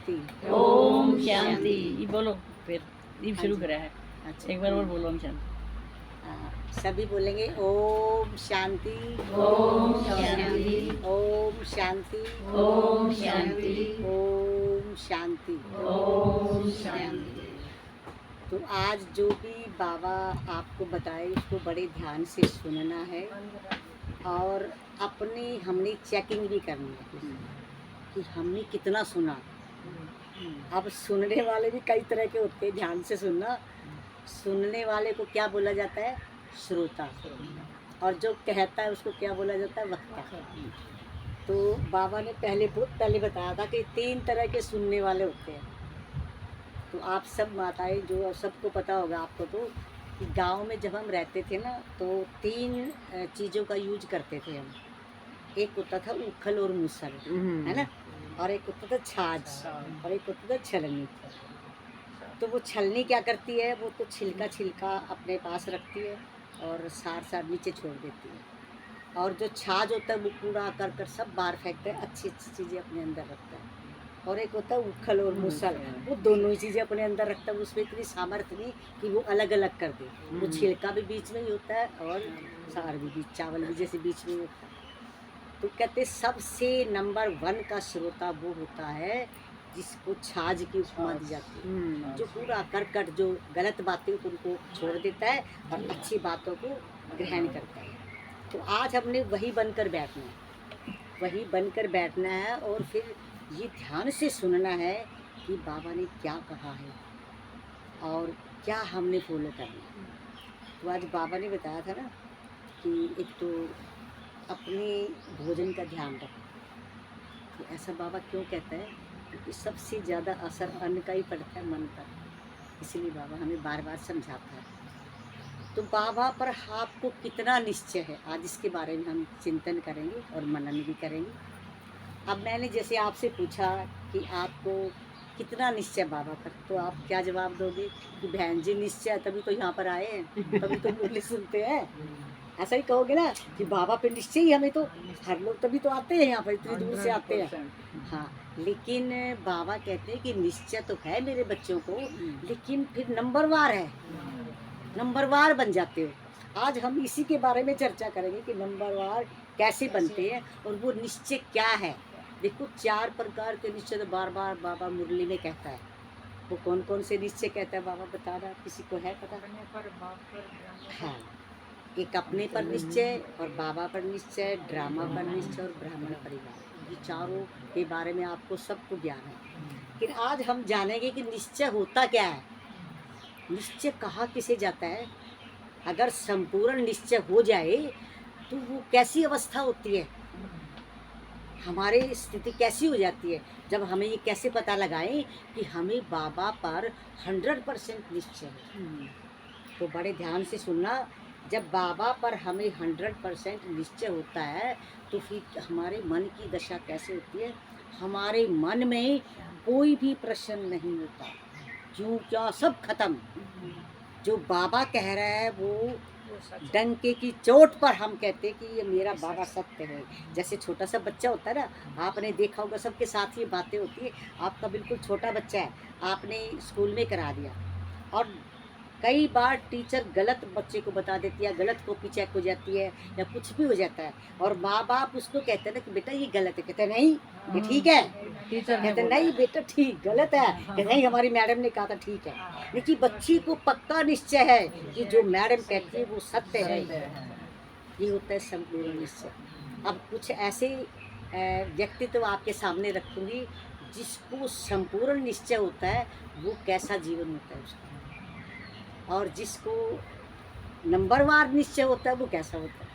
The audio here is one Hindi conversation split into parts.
शांति। ओम शांति। ये बोलो फिर ये शुरू हाँ जी। करा है। अच्छा एक बार और बोलो ओम शांति। सभी बोलेंगे ओम शांति। ओम शांति। ओम शांति। ओम शांति। ओम शांति। ओम शांति। तो आज जो भी बाबा आपको बताए उसको बड़े ध्यान से सुनना है और अपनी हमने चेकिंग भी करनी है कि हमने कितना सुना। अब सुनने वाले भी कई तरह के होते हैं, ध्यान से सुनना। सुनने वाले को क्या बोला जाता है? श्रोता। और जो कहता है उसको क्या बोला जाता है? वक्ता। तो बाबा ने बहुत पहले बताया था कि 3 तरह के सुनने वाले होते हैं। तो आप सब माताएं जो सबको पता होगा आपको तो कि गांव में जब हम रहते थे ना तो 3 चीज़ों का यूज करते थे हम। एक होता था उखल और मूसल, है ना, और एक होता था छाछ और एक होता था छलनी। तो वो छलनी क्या करती है? वो तो छिलका अपने पास रखती है और सार नीचे छोड़ देती है। और जो छाछ होता है वो कूड़ा कर सब बाहर फेंकता है, अच्छी चीज़ें अपने अंदर रखता है। और एक होता है उखल और मूसल, वो दोनों ही चीज़ें अपने अंदर रखता है। उसमें इतनी सामर्थ्य नहीं कि वो अलग अलग कर दे। वो छिलका भी बीच में ही होता है और सार भी बीच, चावल भी जैसे बीच में होता है। तो कहते सबसे नंबर 1 का श्रोता वो होता है जिसको छाछ की उपमा दी जाती है, जो पूरा करकट जो गलत बातें उनको छोड़ देता है और अच्छी बातों को ग्रहण करता है। तो आज हमने वही बनकर बैठना है, वही बनकर बैठना है और फिर ये ध्यान से सुनना है कि बाबा ने क्या कहा है और क्या हमने फॉलो करना है। तो आज बाबा ने बताया था ना कि एक तो अपने भोजन का ध्यान रखो। तो ऐसा बाबा क्यों कहता है? क्योंकि सबसे ज़्यादा असर अन्न का ही पड़ता है, मन पर। इसलिए बाबा हमें बार बार समझाता है। तो बाबा पर आपको कितना निश्चय है, आज इसके बारे में हम चिंतन करेंगे और मनन भी करेंगे। अब मैंने जैसे आपसे पूछा कि आपको कितना निश्चय बाबा पर, तो आप क्या जवाब दोगे? कि बहन जी निश्चय तभी तो यहाँ पर आए हैं, तभी तो मुरली सुनते हैं। ऐसा ही कहोगे ना कि बाबा पे निश्चय ही, हमें तो हर लोग तभी तो आते हैं यहाँ पर, इतनी दूर से आते हैं। हाँ, लेकिन बाबा कहते हैं कि निश्चय तो है मेरे बच्चों को, लेकिन फिर नंबरवार है, नंबरवार बन जाते हो। आज हम इसी के बारे में चर्चा करेंगे कि नंबरवार कैसे बनते हैं और वो निश्चय क्या है। देखो 4 प्रकार के निश्चय तो बार बार बाबा मुरली में कहता है। वो कौन कौन से निश्चय कहता है बाबा? बता रहा, किसी को है पता? हाँ, एक अपने पर निश्चय और बाबा पर निश्चय, ड्रामा पर निश्चय और ब्राह्मण परिवार। ये चारों के बारे में आपको सबको ज्ञान है। लेकिन आज हम जानेंगे कि निश्चय होता क्या है, निश्चय कहाँ किसे जाता है। अगर संपूर्ण निश्चय हो जाए तो वो कैसी अवस्था होती है, हमारी स्थिति कैसी हो जाती है। जब हमें ये कैसे पता लगाएं कि हमें बाबा पर 100% निश्चय है। तो बड़े ध्यान से सुनना, जब बाबा पर हमें 100% निश्चय होता है तो फिर हमारे मन की दशा कैसे होती है? हमारे मन में कोई भी प्रश्न नहीं होता, क्यों क्या सब खत्म। जो बाबा कह रहा है वो डंके की चोट पर हम कहते हैं कि ये मेरा बाबा सत्य है। जैसे छोटा सा बच्चा होता है ना, आपने देखा होगा सबके साथ ये बातें होती है। आपका बिल्कुल छोटा बच्चा है, आपने स्कूल में करा दिया और कई बार टीचर गलत बच्चे को बता देती है, गलत कॉपी चेक हो जाती है या कुछ भी हो जाता है और माँ बाप उसको कहते हैं ना कि बेटा ये गलत है, कहते हैं नहीं ये ठीक है, कहते हैं नहीं बेटा ठीक गलत है, कहते नहीं हमारी मैडम ने कहा था ठीक है। लेकिन बच्ची को पक्का निश्चय है कि जो मैडम कहती है वो सत्य है। ये होता है संपूर्ण निश्चय। अब कुछ ऐसे व्यक्तित्व आपके सामने रखूंगी जिसको संपूर्ण निश्चय होता है, वो कैसा जीवन होता है उसका, और जिसको नंबरवार निश्चय होता है वो कैसा होता है।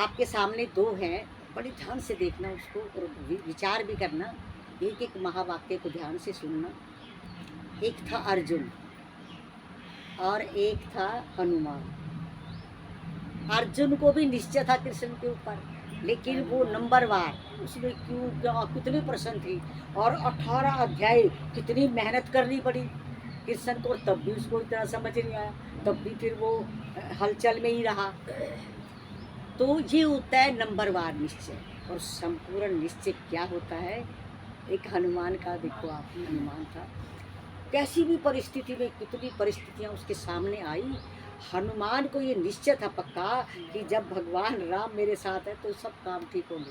आपके सामने 2 हैं, बड़े ध्यान से देखना उसको और विचार भी करना। एक एक महावाक्य को ध्यान से सुनना। एक था अर्जुन और एक था हनुमान। अर्जुन को भी निश्चय था कृष्ण के ऊपर, लेकिन वो नंबरवार, उसमें क्यों क्या कितने प्रश्न थे और 18 अध्याय कितनी मेहनत करनी पड़ी कृष्ण को, और तब भी उसको इतना समझ नहीं आया, तब भी फिर वो हलचल में ही रहा। तो ये होता है नंबरवार निश्चय। और संपूर्ण निश्चय क्या होता है? एक हनुमान का देखो आप, हनुमान था, कैसी भी परिस्थिति में कितनी परिस्थितियां उसके सामने आई, हनुमान को ये निश्चय था पक्का कि जब भगवान राम मेरे साथ है तो सब काम ठीक होंगे।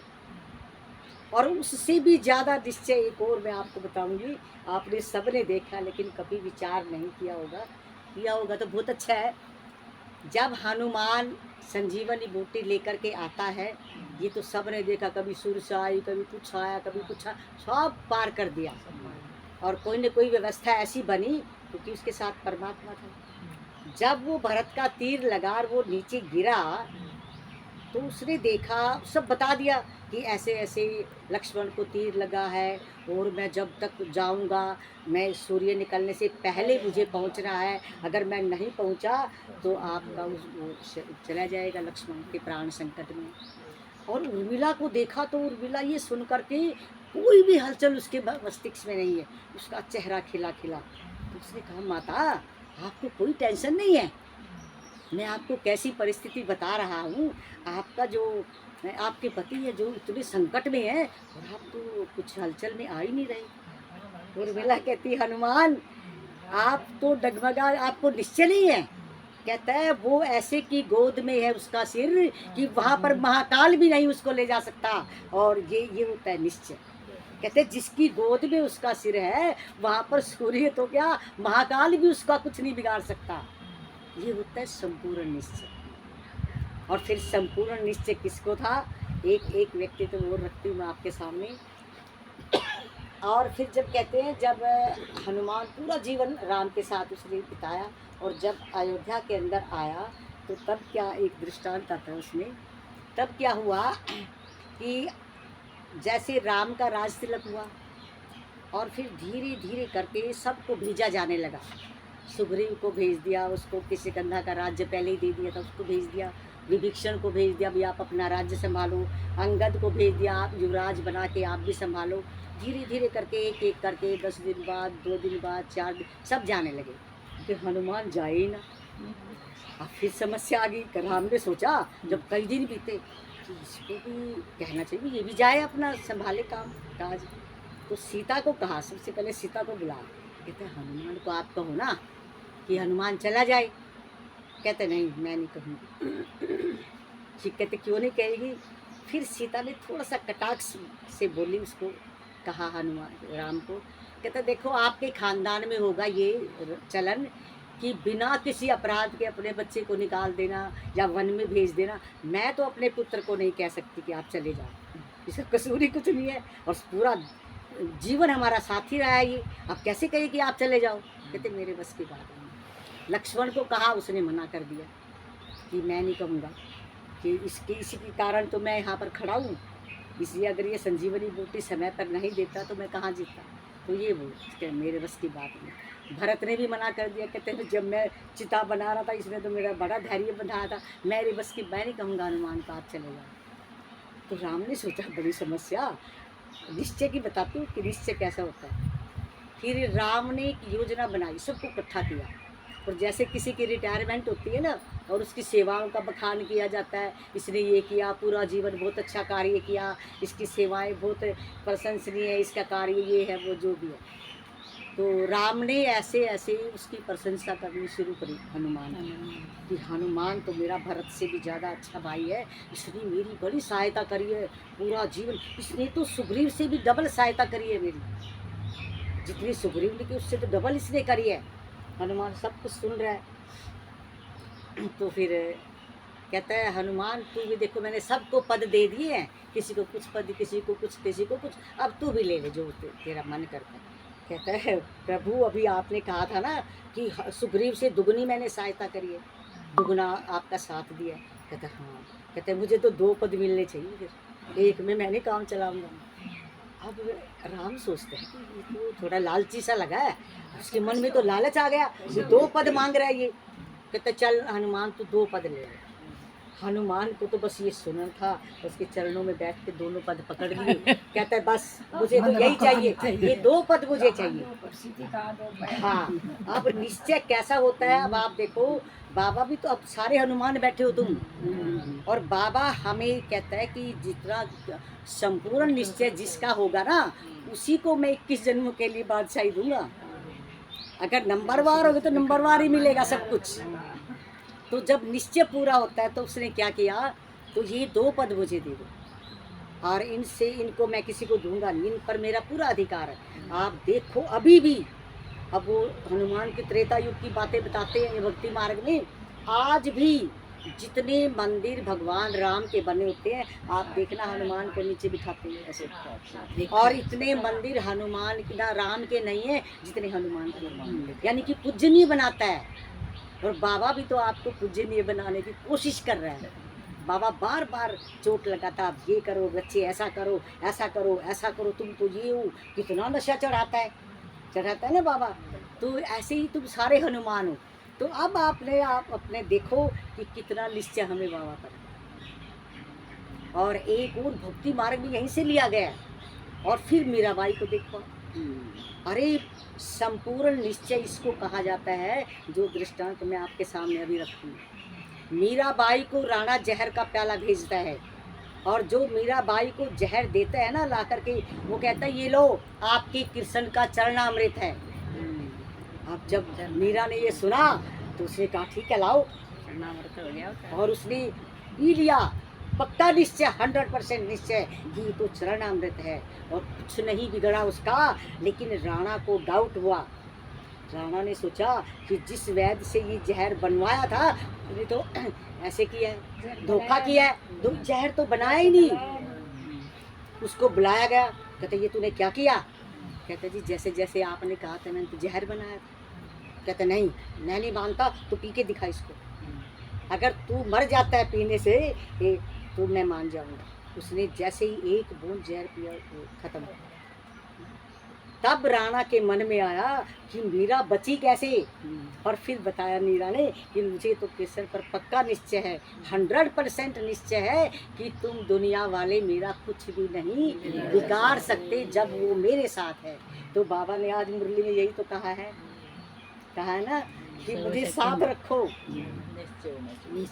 और उससे भी ज़्यादा निश्चय एक और मैं आपको बताऊंगी, आपने सबने देखा लेकिन कभी विचार नहीं किया होगा तो बहुत अच्छा है। जब हनुमान संजीवनी बूटी लेकर के आता है, ये तो सबने देखा, कभी सूर्य आई, कभी कुछ आया, कभी कुछ आया, सब पार कर दिया। और कोई न कोई व्यवस्था ऐसी बनी क्योंकि उसके साथ परमात्मा था। जब वो भरत का तीर लगा और वो नीचे गिरा तो उसने देखा, सब बता दिया कि ऐसे ऐसे लक्ष्मण को तीर लगा है और मैं जब तक जाऊंगा, मैं सूर्य निकलने से पहले मुझे पहुंचना है, अगर मैं नहीं पहुंचा तो आपका चला जाएगा लक्ष्मण के प्राण संकट में। और उर्मिला को देखा तो उर्मिला ये सुन करके कोई भी हलचल उसके मस्तिष्क में नहीं है, उसका चेहरा खिला खिला। तो उसने कहा माता आपको कोई टेंशन नहीं है, मैं आपको कैसी परिस्थिति बता रहा हूँ, आपका जो आपके पति है जो इतने संकट में है और आप तो कुछ हलचल में आ ही नहीं रहे। उर्मिला कहती हनुमान आप तो डगमगा, आपको निश्चय नहीं है। कहता है वो ऐसे की गोद में है उसका सिर कि वहाँ पर महाकाल भी नहीं उसको ले जा सकता। और ये होता है निश्चय। कहते जिसकी गोद में उसका सिर है वहाँ पर सूर्य तो क्या महाकाल भी उसका कुछ नहीं बिगाड़ सकता। ये होता है संपूर्ण निश्चय। और फिर संपूर्ण निश्चय किसको था, एक व्यक्ति तो वो रखती हूँ मैं आपके सामने। और फिर जब कहते हैं जब हनुमान पूरा जीवन राम के साथ उसने बिताया और जब अयोध्या के अंदर आया तो तब क्या एक दृष्टांत आता है उसमें। तब क्या हुआ कि जैसे राम का राज तिलक हुआ और फिर धीरे धीरे करके सबको भेजा जाने लगा। सुग्रीव को भेज दिया, उसको किष्किंधा का राज्य पहले ही दे दिया था, उसको भेज दिया। विभीषण को भेज दिया, भी आप अपना राज्य संभालो। अंगद को भेज दिया, आप युवराज बना के आप भी संभालो। धीरे धीरे करके एक एक करके 10 दिन बाद, 2 दिन बाद, 4 दिन सब जाने लगे। फिर हनुमान जाए ही ना। अब फिर समस्या आ गई। राम ने सोचा जब कई दिन बीते कि इसको भी कहना चाहिए ये भी जाए अपना संभाले काम काज। तो सीता को कहा, सबसे पहले सीता को बुला। कहते हनुमान को आप कहो ना कि हनुमान चला जाए। कहते नहीं मैं नहीं कहूँगी। ठीक, कहते क्यों नहीं कहेगी। फिर सीता ने थोड़ा सा कटाक्ष से बोली, उसको कहा हनुमान राम को। कहते देखो आपके खानदान में होगा ये चलन कि बिना किसी अपराध के अपने बच्चे को निकाल देना या वन में भेज देना। मैं तो अपने पुत्र को नहीं कह सकती कि आप चले जाओ, इसका कसूर ही कुछ नहीं है और पूरा जीवन हमारा साथी रहा है ये, अब कैसे कहे कि आप चले जाओ। कहते मेरे बस की बात नहीं। लक्ष्मण को कहा, उसने मना कर दिया कि मैं नहीं कहूँगा कि इसी के कारण तो मैं यहाँ पर खड़ा हूँ, इसलिए अगर ये संजीवनी बूटी समय पर नहीं देता तो मैं कहाँ जीता। तो ये वो मेरे बस की बात नहीं। भरत ने भी मना कर दिया। कहते हैं जब मैं चिता बना रहा था इसने तो मेरा बड़ा धैर्य बनाया था, मेरे बस की मैं नहीं कहूँगा हनुमान को आप चले जाओ। तो राम ने सोचा बड़ी समस्या, निश्चय की बताती हूँ कि निश्चय कैसा होता है। फिर राम ने एक योजना बनाई, सबको इकट्ठा किया और जैसे किसी की रिटायरमेंट होती है ना और उसकी सेवाओं का बखान किया जाता है, इसने ये किया, पूरा जीवन बहुत अच्छा कार्य किया, इसकी सेवाएं बहुत प्रशंसनीय है, इसका कार्य ये है वो जो भी है। तो राम ने ऐसे ऐसे उसकी प्रशंसा करनी शुरू करी हनुमान कि हनुमान तो मेरा भरत से भी ज़्यादा अच्छा भाई है, इसने मेरी बड़ी सहायता करी है पूरा जीवन, इसने तो सुग्रीव से भी डबल सहायता करी है मेरी, जितनी सुग्रीव ने की उससे तो डबल इसने करी है। हनुमान सब कुछ सुन रहा है। तो फिर कहता है हनुमान तू भी देखो मैंने सबको पद दे दिए हैं, किसी को कुछ पद, किसी को कुछ, किसी को कुछ, अब तू भी ले ले जो तेरा मन करता है। कहता है प्रभु अभी आपने कहा था ना कि सुग्रीव से दुगनी मैंने सहायता करी है, दुगना आपका साथ दिया। कहता हाँ। कहते मुझे तो 2 पद मिलने चाहिए, फिर एक में मैंने काम चलाऊंगा। अब राम सोचते हैं कि ये तो थोड़ा लालची सा लगा है, उसके मन में तो लालच आ गया, ये 2 पद मांग रहा है ये। कहते चल हनुमान तू 2 पद ले ले। हनुमान को तो बस ये सुनना था, उसके चरणों में बैठ के दोनों पद पकड़ लिए। कहता है बस मुझे तो यही चाहिए, ये 2 पद मुझे चाहिए। हाँ, अब निश्चय कैसा होता है, अब आप देखो बाबा भी तो, अब सारे हनुमान बैठे हो तुम, और बाबा हमें कहता है कि जितना संपूर्ण निश्चय जिसका होगा ना, उसी को मैं 21 जन्मों के लिए बादशाही दूंगा। अगर नंबरवार होगा तो नंबरवार ही मिलेगा सब कुछ। तो जब निश्चय पूरा होता है तो उसने क्या किया, तो ये 2 पद मुझे दे दो, और इनसे इनको मैं किसी को दूंगा नहीं, इन पर मेरा पूरा अधिकार है। आप देखो अभी भी, अब वो हनुमान के त्रेता युग की बातें बताते हैं भक्ति मार्ग में, आज भी जितने मंदिर भगवान राम के बने होते हैं, आप देखना हनुमान को नीचे बिठाते हैं ऐसे, और इतने मंदिर हनुमान ना राम के नहीं है जितने हनुमान के, यानी कि पूजनीय बनाता है। और बाबा भी तो आपको पूजनीय बनाने की कोशिश कर रहा है। बाबा बार बार चोट लगाता, आप ये करो बच्चे, ऐसा करो, ऐसा करो, ऐसा करो, तुम तो ये हो, कितना नशा चढ़ाता है ना बाबा। तो ऐसे ही तुम सारे हनुमान हो। तो अब आप अपने देखो कि कितना निश्चय हमें बाबा पर। और एक और भक्ति मार्ग भी यहीं से लिया गया है। और फिर मीराबाई को देखो, अरे संपूर्ण निश्चय इसको कहा जाता है, जो दृष्टांत मैं आपके सामने अभी रखूँ। मीराबाई को राणा जहर का प्याला भेजता है, और जो मीराबाई को जहर देता है ना ला करके, वो कहता है ये लो आपके कृष्ण का चरणामृत है। अब जब मीरा ने ये सुना तो उसने कहा ठीक है लाओ, चरणामृत हो गया उसका। और उसने पी लिया। पक्का निश्चय, 100% निश्चय कि ये तो चरणामृत है, और कुछ नहीं बिगड़ा उसका। लेकिन राणा को डाउट हुआ। राणा ने सोचा कि जिस वैद्य से ये जहर बनवाया था उसने तो ऐसे किया है, धोखा किया है, तो जहर तो बनाया ही नहीं। उसको बुलाया गया, कहते ये तूने क्या किया? कहते जी जैसे जैसे आपने कहा था मैंने तो जहर बनाया था। कहते नहीं, मैं नहीं मानता, तो पी के दिखा इसको, अगर तू मर जाता है पीने से तो मैं मान जाऊंगा। उसने जैसे ही एक बूंद जहर पिया वो खत्म हो गया। तब राणा के मन में आया कि मीरा बची कैसे, और फिर बताया मीरा ने कि मुझे तो केसर पर पक्का निश्चय है, 100% निश्चय है कि तुम दुनिया वाले मेरा कुछ भी नहीं बिगाड़ सकते जब वो मेरे साथ है। तो बाबा ने आज मुरली में यही तो कहा है ना कि मुझे साथ रखो।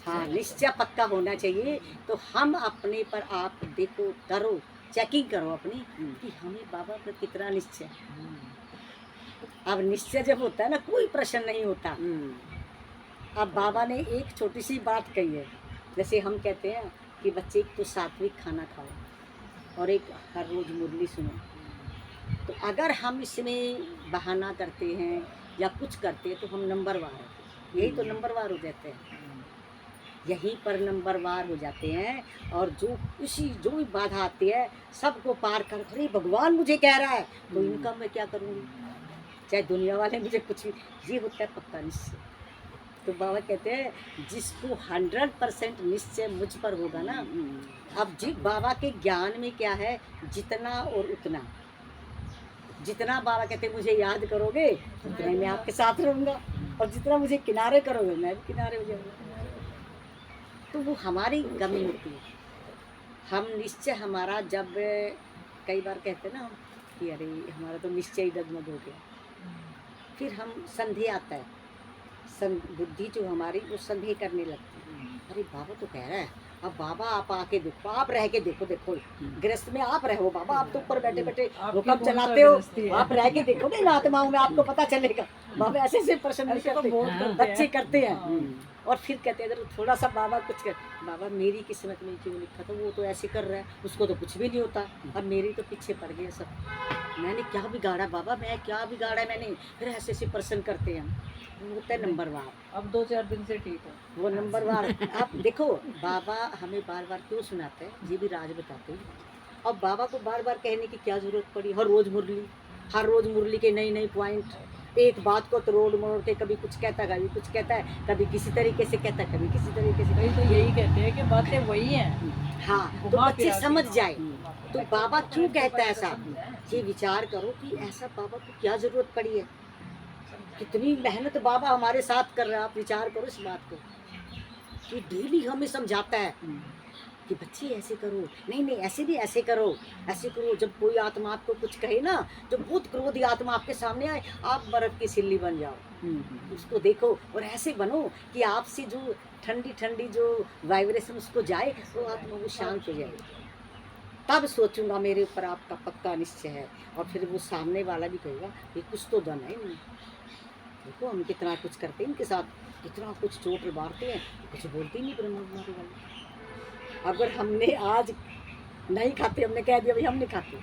हाँ, निश्चय पक्का होना चाहिए। तो हम अपने पर आप देखो, करो चेकिंग करो अपनी कि हमें बाबा पर कितना निश्चय। अब निश्चय जब होता है ना, कोई प्रश्न नहीं होता। अब बाबा ने एक छोटी सी बात कही है, जैसे हम कहते हैं कि बच्चे तो सात्विक खाना खाओ और एक हर रोज मुरली सुनो। तो अगर हम इसमें बहाना करते हैं या कुछ करते हैं तो हम नंबरवार हैं। यही तो नंबरवार हो जाते हैं, यहीं पर नंबरवार हो जाते हैं। और जो भी बाधा आती है सबको पार कर, अरे भगवान मुझे कह रहा है तो इनका मैं क्या करूँगी, चाहे दुनिया वाले मुझे कुछ भी। ये होता है पक्का निश्चय। तो बाबा कहते हैं जिसको 100% निश्चय मुझ पर होगा ना। अब जी बाबा के ज्ञान में क्या है, जितना और उतना, जितना बाबा कहते हैं मुझे याद करोगे उतना मैं आपके साथ रहूँगा, और जितना मुझे किनारे करोगे मैं भी किनारे हो जाऊँगा। तो वो हमारी कमी होती है। हम निश्चय हमारा, जब कई बार कहते हैं ना कि अरे हमारा तो निश्चय ही डगमग हो गया, फिर हम संदेह आता है, बुद्धि जो हमारी वो संदेह करने लगती है। अरे बाबा तो कह रहा है, अब बाबा आप आके देखो, आप रह के देखो, गृहस्थ में आप रहो बाबा, आप तो ऊपर बैठे बैठे हुक्म चलाते हो, आप रह के देखो ना इन आत्माओं में, आपको पता चलेगा। बाबा ऐसे ऐसे प्रश्न नहीं करते, बच्चे करते हैं। और फिर कहते हैं अगर थोड़ा सा बाबा कुछ कर, बाबा मेरी किस्मत में क्यों लिखा था, वो तो ऐसे कर रहा है, उसको तो कुछ भी नहीं होता, अब मेरी तो पीछे पड़ गया सब, मैंने क्या बिगाड़ा बाबा, मैं क्या बिगाड़ा मैंने। फिर ऐसे ऐसे प्रश्न करते हैं, वो होता है नंबरवार। अब 2-4 दिन से ठीक है वो नंबरवार। आप देखो बाबा हमें बार बार क्यों सुनाते हैं, ये भी राज बताते हैं। अब बाबा को बार बार कहने की क्या जरूरत पड़ी, हर रोज मुरली के नई नई पॉइंट, एक बात को तो रोड मोड़ के कभी कुछ कहता है, कभी कुछ कहता है, कभी किसी तरीके से कहता है, कभी किसी तरीके से। तो यही कहते हैं कि बातें वही हैं। हाँ, तो बच्चे समझ जाए तो बाबा क्यों कहता है ऐसा, ये विचार करो कि ऐसा बाबा को क्या जरूरत पड़ी है, कितनी मेहनत बाबा हमारे साथ कर रहा है। आप विचार करो इस बात को। कि डेली हमें समझाता है कि बच्चे ऐसे करो, नहीं नहीं ऐसे नहीं, ऐसे करो, ऐसे करो। जब कोई आत्मा आपको कुछ कहे ना, जब बहुत क्रोधी आत्मा आपके सामने आए, आप बर्फ की सिल्ली बन जाओ, उसको देखो और ऐसे बनो कि आपसे जो ठंडी ठंडी जो वाइब्रेशन उसको जाए, वो आत्मा वो शांत हो जाए। तब सोचूंगा मेरे ऊपर आपका पक्का निश्चय है। और फिर वो सामने वाला भी कहेगा ये कुछ तो दम है इनमें, देखो हम कितना कुछ करते हैं इनके साथ, कितना कुछ चोट मारते हैं, कुछ बोलते ही नहीं ब्रह्मा कुमारी वाले। अगर हमने आज नहीं खाते, हमने कह दिया भाई हम नहीं खाते,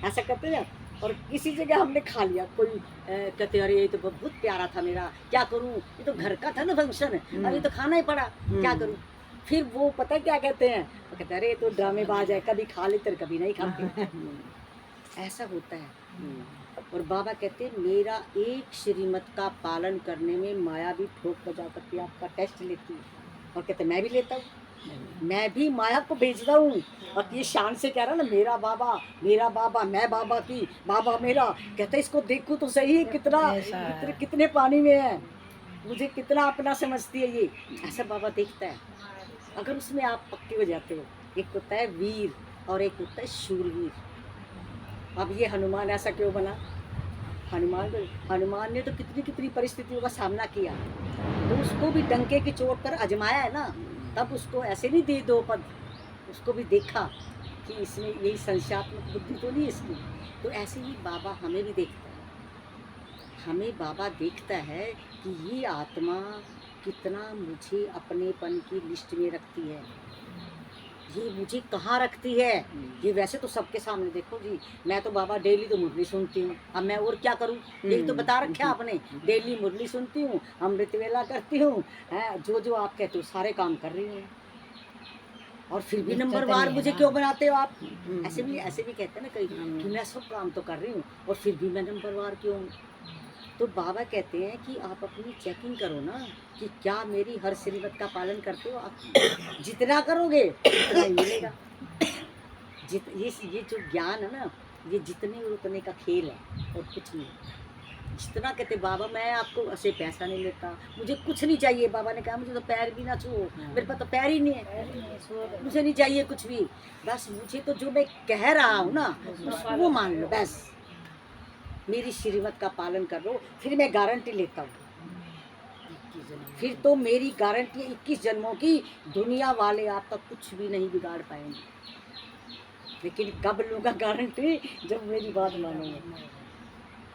ऐसा करते हैं। और किसी जगह हमने खा लिया, कोई कहते अरे ये तो बहुत प्यारा था मेरा, क्या करूं, ये तो घर का था ना फंक्शन, अभी तो खाना ही पड़ा, क्या करूं। फिर वो पता है क्या कहते हैं, वो कहते हैं अरे ये तो ड्रामेबाज है, कभी खा लेते और कभी नहीं खाते। ऐसा होता है। और बाबा कहते हैं मेरा एक श्रीमत का पालन करने में माया भी ठोक बजा करके आपका टेस्ट लेती है। और कहते मैं भी लेता हूँ, मैं भी माया को भेजता हूँ। और ये शान से कह रहा ना मेरा बाबा, मैं बाबा की, बाबा मेरा। कहते इसको देखो तो सही कितना कितने पानी में है, मुझे कितना अपना समझती है ये, ऐसा बाबा देखता है। अगर उसमें आप पक्के हो जाते हो, एक होता है वीर और एक होता है शूरवीर। अब ये हनुमान ऐसा क्यों बना, हनुमान ने तो कितनी कितनी परिस्थितियों का सामना किया, तो उसको भी डंके की चोट पर आजमाया है ना, तब उसको ऐसे नहीं दे दो पद, उसको भी देखा कि इसमें यही संशयात्मक बुद्धि तो नहीं इसकी। तो ऐसे ही बाबा हमें भी देखता है, हमें बाबा देखता है कि ये आत्मा कितना मुझे अपनेपन की लिस्ट में रखती है, ये मुझे कहाँ रखती है। ये वैसे तो सबके सामने देखो जी, मैं तो बाबा डेली तो मुरली सुनती हूँ, अब मैं और क्या करूँ, यही तो बता रखा आपने, डेली मुरली सुनती हूँ, अमृत वेला करती हूँ, जो जो आप कहते हो सारे काम कर रही हूँ। और फिर भी नंबरवार मुझे क्यों बनाते हो आप, ऐसे भी कहते हैं ना कई कि मैं सब काम तो कर रही हूँ और फिर भी मैं नंबरवार क्यों हूँ। तो बाबा कहते हैं कि आप अपनी चेकिंग करो ना कि क्या मेरी हर श्रीमत का पालन करते हो। आप जितना करोगे उतना ही मिलेगा। ये जो ज्ञान है ना, ये जितने और उतने का खेल है और कुछ नहीं। जितना कहते बाबा मैं आपको ऐसे पैसा नहीं लेता, मुझे कुछ नहीं चाहिए। बाबा ने कहा मुझे तो पैर भी ना छुओ, मेरे पास तो पैर ही नहीं है, मुझे नहीं चाहिए कुछ भी, बस मुझे तो जो मैं कह रहा हूँ ना वो मान लो, बस मेरी श्रीमत का पालन कर लो। फिर मैं गारंटी लेता हूँ, फिर तो मेरी गारंटी 21 जन्मों की, दुनिया वाले आपका कुछ भी नहीं बिगाड़ पाएंगे। लेकिन कब लूँगा गारंटी, जब मेरी बात मानोगे।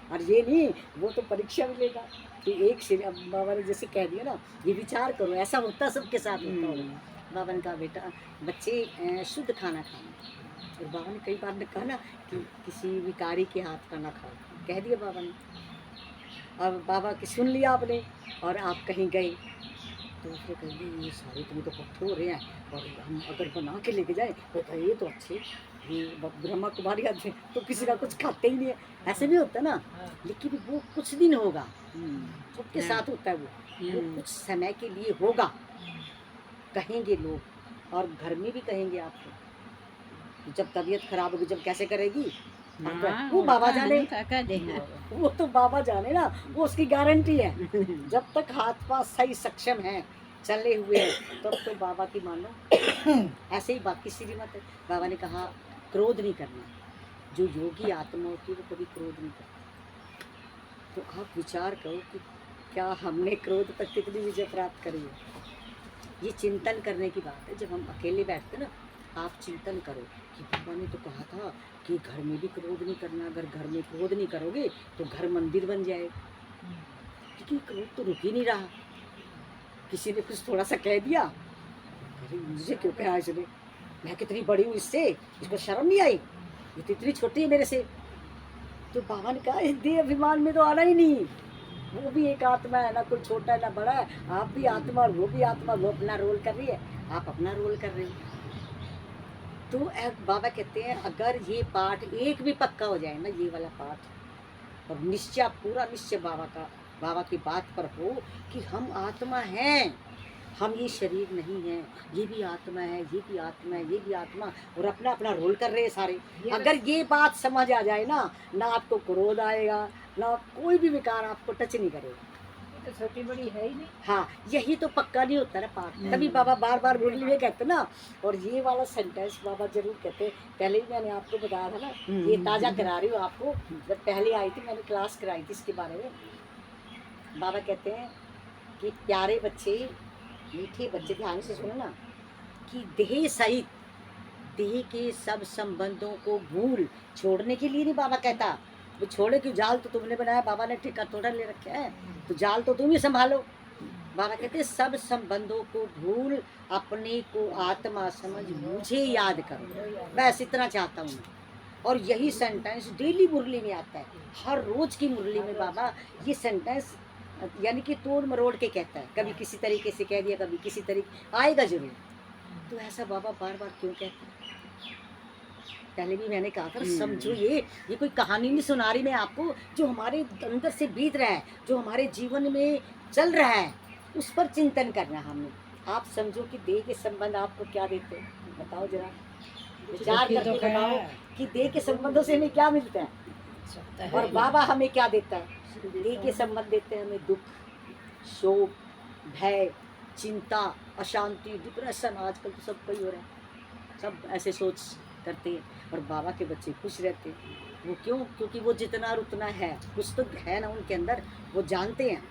और ये नहीं, वो तो परीक्षा भी लेगा कि एक श्री, अब बाबा ने जैसे कह दिया ना, ये विचार करो ऐसा होता सबके साथ होता होगा। बाबा ने कहा बेटा बच्चे शुद्ध खाना खाओ, और बाबा ने कई बार ने कहा ना कि किसी भिखारी के हाथ का ना खाओ, कह दिया बाबा ने। अब बाबा की सुन लिया आपने और आप कहीं गए तो उसने कहेंगे ये सारे तुम्हें तो पत्थर हो रहे हैं, और हम अगर बना के लेके जाए तो ये तो अच्छे, ये ब्रह्मा कुमारी आते तो किसी का कुछ खाते ही नहीं है, ऐसे भी होता है ना। लेकिन वो कुछ दिन होगा, सबके साथ होता है वो कुछ समय के लिए होगा, कहेंगे लोग और घर में भी कहेंगे आपको। जब तबीयत खराब होगी, जब कैसे करेगी वो बाबा जाने, वो तो बाबा जाने ना, वो उसकी गारंटी है। जब तक हाथ पास सही सक्षम है, चले हुए हैं, तब तो बाबा की मानो। ऐसे ही बाकी श्रीमत है। बाबा ने कहा क्रोध नहीं करना, जो योगी आत्मा होती है वो कभी क्रोध नहीं करती। तो आप विचार करो कि क्या हमने क्रोध पर कितनी विजय प्राप्त करी है। ये चिंतन करने की बात है। जब हम अकेले बैठते ना, आप चिंतन करो कि बाबा ने तो कहा था कि घर में भी क्रोध नहीं करना, अगर घर में क्रोध नहीं करोगे तो घर मंदिर बन जाएगा। क्योंकि क्रोध तो रुक ही नहीं रहा, किसी ने कुछ थोड़ा सा कह दिया, अरे मुझे क्यों कहा इसने, मैं कितनी बड़ी हूँ इससे, इसको शर्म नहीं आई, ये तो इतनी छोटी है मेरे से। तो बाबा ने कहा देह अभिमान में तो आना ही नहीं, वो भी एक आत्मा है ना, कोई छोटा है ना बड़ा है, आप भी आत्मा और वो भी आत्मा, वो अपना रोल कर रही है, आप अपना रोल कर रहे हो। तो बाबा कहते हैं अगर ये पाठ एक भी पक्का हो जाए ना, ये वाला पाठ, और निश्चय पूरा निश्चय बाबा की बात पर हो कि हम आत्मा हैं, हम ये शरीर नहीं है, ये भी आत्मा है, ये भी आत्मा है, ये भी आत्मा, और अपना अपना रोल कर रहे हैं सारे। अगर ये बात समझ आ जाए ना, ना आपको क्रोध आएगा, ना कोई भी विकार आपको टच नहीं करेगा। तो छोटी बड़ी है ही नहीं। हाँ, यही तो पक्का नहीं होता ना पाठ, तभी बाबा बार बार मुरली में कहते ना। और ये वाला सेंटेंस बाबा जरूर कहते। पहले भी मैंने आपको बताया था ना, ये ताज़ा करा रही हूँ आपको। जब पहले आई थी मैंने क्लास कराई थी इसके बारे में। बाबा कहते हैं कि प्यारे बच्चे, मीठे बच्चे, ध्यान से सुनो ना, कि देह सहित देह के सब संबंधों को भूल छोड़ने के लिए नहीं बाबा कहता। वो छोड़े क्यों, जाल तो तुमने बनाया, बाबा ने ठेका थोड़ा ले रखा है, तो जाल तो तुम ही संभालो। बाबा कहते सब संबंधों को भूल अपने को आत्मा समझ मुझे याद करो, बस इतना चाहता हूँ मैं। और यही सेंटेंस डेली मुरली में आता है, हर रोज की मुरली में बाबा ये सेंटेंस यानी कि तोड़ मरोड़ के कहता है। कभी किसी तरीके से कह दिया, कभी किसी तरीके, आएगा जरूर। तो ऐसा बाबा बार बार क्यों कहता है? पहले भी मैंने कहा था, समझो ये कोई कहानी नहीं सुना रही मैं आपको, जो हमारे अंदर से बीत रहा है, जो हमारे जीवन में चल रहा है, उस पर चिंतन करना हमने। आप समझो कि देह के संबंध आपको क्या देते हैं, बताओ जरा, विचार करके बताओ कि देह के संबंधों से हमें क्या मिलता है, और बाबा हमें क्या देता है। देह के संबंध देते हैं हमें दुख, शोक, भय, चिंता, अशांति, डिप्रेशन। आजकल तो सब कोई हो रहा है, सब ऐसे सोच करते हैं, और बाबा के बच्चे खुश रहते हैं। वो क्यों? क्योंकि वो जितना और उतना है, कुछ तो है ना उनके अंदर, वो जानते हैं।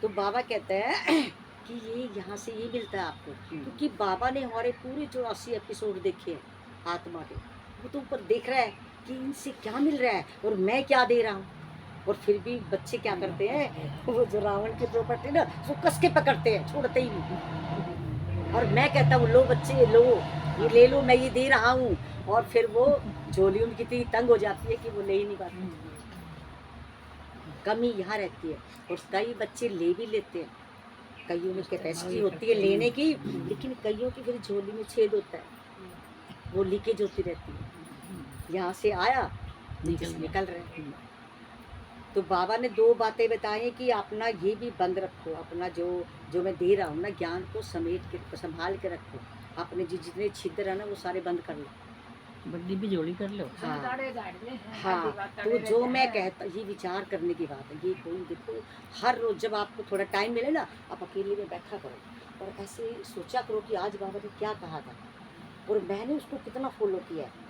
तो बाबा कहते हैं कि ये यहाँ से ये मिलता है आपको, क्योंकि बाबा ने हमारे पूरे 84 एपिसोड देखे हैं आत्मा के। वो तो ऊपर देख रहा है कि इनसे क्या मिल रहा है और मैं क्या दे रहा हूँ। और फिर भी बच्चे क्या करते हैं, वो जो रावण की प्रॉपर्टी ना, वो कस के पकड़ते हैं, छोड़ते ही नहीं। और मैं कहता हूँ लो बच्चे लो, ये ले लो, मैं ये दे रहा हूँ। और फिर वो झोली उनकी इतनी तंग हो जाती है कि वो ले ही नहीं पाते। कमी यहाँ रहती है। और कई बच्चे ले भी लेते हैं, कईयों में कैपेसिटी होती है लेने की, लेकिन कईयों की फिर झोली में छेद होता है, वो लीकेज होती रहती है, यहाँ से आया निकल रहे हैं। तो बाबा ने 2 बातें बताई कि अपना ये भी बंद रखो, अपना जो मैं दे रहा हूँ ना ज्ञान को समेट के संभाल के रखो, अपने जितने छिद्र है ना वो सारे बंद कर लो, बड्डी भी जोड़ी कर लो। हाँ, तो जो मैं कहता, ये विचार करने की बात है। ये कोई देखो, हर रोज जब आपको थोड़ा टाइम मिले ना, आप अकेले में बैठा करो और ऐसे सोचा करो कि आज बाबा ने क्या कहा था और मैंने उसको कितना फॉलो किया है।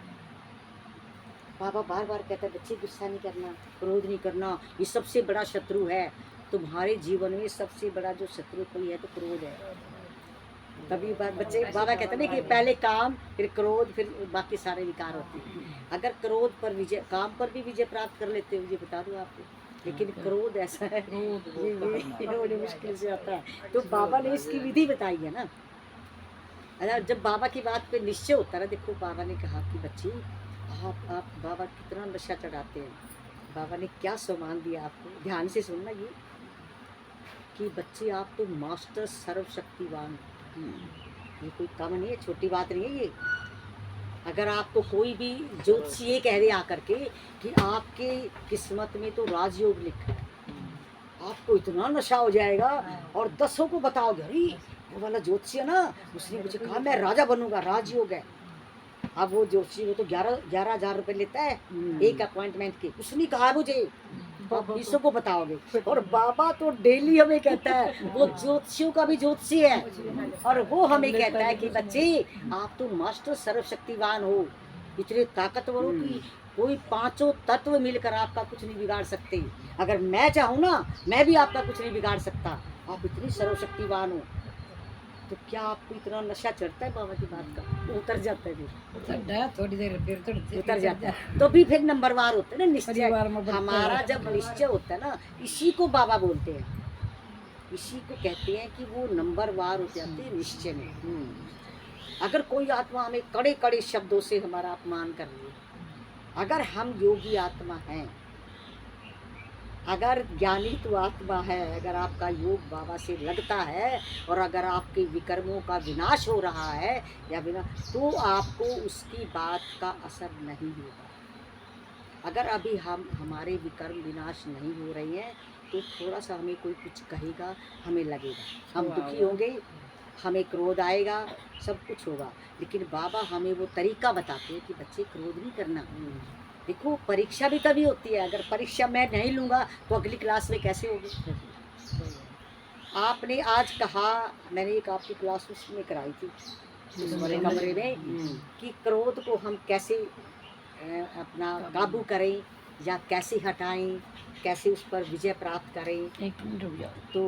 बाबा बार बार कहता है बच्चे गुस्सा नहीं करना, क्रोध नहीं करना, ये सबसे बड़ा शत्रु है तुम्हारे जीवन में। सबसे बड़ा जो शत्रु कोई है तो क्रोध है। तभी बच्चे बाबा कहते हैं ना कि पहले काम, फिर क्रोध, फिर बाकी सारे विकार होते हैं। अगर क्रोध पर विजय, काम पर भी विजय प्राप्त कर लेते हो, ये बता दूं आपको, लेकिन क्रोध ऐसा है ये बड़ी मुश्किल से आता है। तो बाबा ने इसकी विधि बताई है ना। अगर जब बाबा की बात पे निश्चय होता है, देखो बाबा ने कहा कि बच्ची आप बाबा कितना नशा चढ़ाते हैं, बाबा ने क्या सम्मान दिया आपको, ध्यान से सुनना ये कि बच्चे आप तो मास्टर सर्वशक्तिवान, ये कोई कम नहीं है, छोटी बात नहीं है ये। अगर आपको कोई भी ज्योतिषी ये कह दे आकर के कि आपके किस्मत में तो राजयोग लिखा है, आपको इतना नशा हो जाएगा और 10 को बताओगे, अरे वो वाला ज्योतिषी है ना, उसने मुझे कहा मैं राजा बनूंगा, राजयोग है। अब वो ज्योतिषी वो तो 11,000 रुपये लेता है एक अपॉइंटमेंट के, उसने कहा मुझे, आप 20 को बताओगे। और बाबा तो डेली हमें कहता है, वो ज्योतिषियों का भी ज्योतिषी है, और वो हमें कहता है कि बच्चे आप तो मास्टर सर्वशक्तिवान हो, इतने ताकतवर हो कि कोई 5 तत्व मिलकर आपका कुछ नहीं बिगाड़ सकते। अगर मैं चाहूँ ना, मैं भी आपका कुछ नहीं बिगाड़ सकता, आप इतनी सर्वशक्तिवान हो। तो क्या आपको इतना नशा चढ़ता है बाबा की बात का? उतर जाता है, फिर थोड़ी देर फिर उतर जाता है। तो भी फिर नंबरवार होता है ना निश्चय। हमारा जब निश्चय होता है ना, इसी को बाबा बोलते हैं, इसी को कहते हैं कि वो नंबरवार हो जाते हैं निश्चय में। अगर कोई आत्मा हमें कड़े कड़े शब्दों से हमारा अपमान कर रही है, अगर हम योगी आत्मा हैं, अगर ज्ञानी तो आत्मा है, अगर आपका योग बाबा से लगता है और अगर आपके विकर्मों का विनाश हो रहा है या बिना, तो आपको उसकी बात का असर नहीं होगा। अगर अभी हमारे विकर्म विनाश नहीं हो रहे हैं तो थोड़ा सा हमें कोई कुछ कहेगा, हमें लगेगा, हम दुखी होंगे, हमें क्रोध आएगा, सब कुछ होगा। लेकिन बाबा हमें वो तरीका बताते हैं कि बच्चे क्रोध नहीं करना। देखो परीक्षा भी तभी होती है, अगर परीक्षा मैं नहीं लूँगा तो अगली क्लास में कैसे होगी? आपने आज कहा, मैंने एक आपकी क्लास उसमें कराई थी उस वाले कमरे में, कि क्रोध को हम कैसे अपना काबू करें या कैसे हटाएं, कैसे उस पर विजय प्राप्त करें। एक मिनट रुक जाओ। तो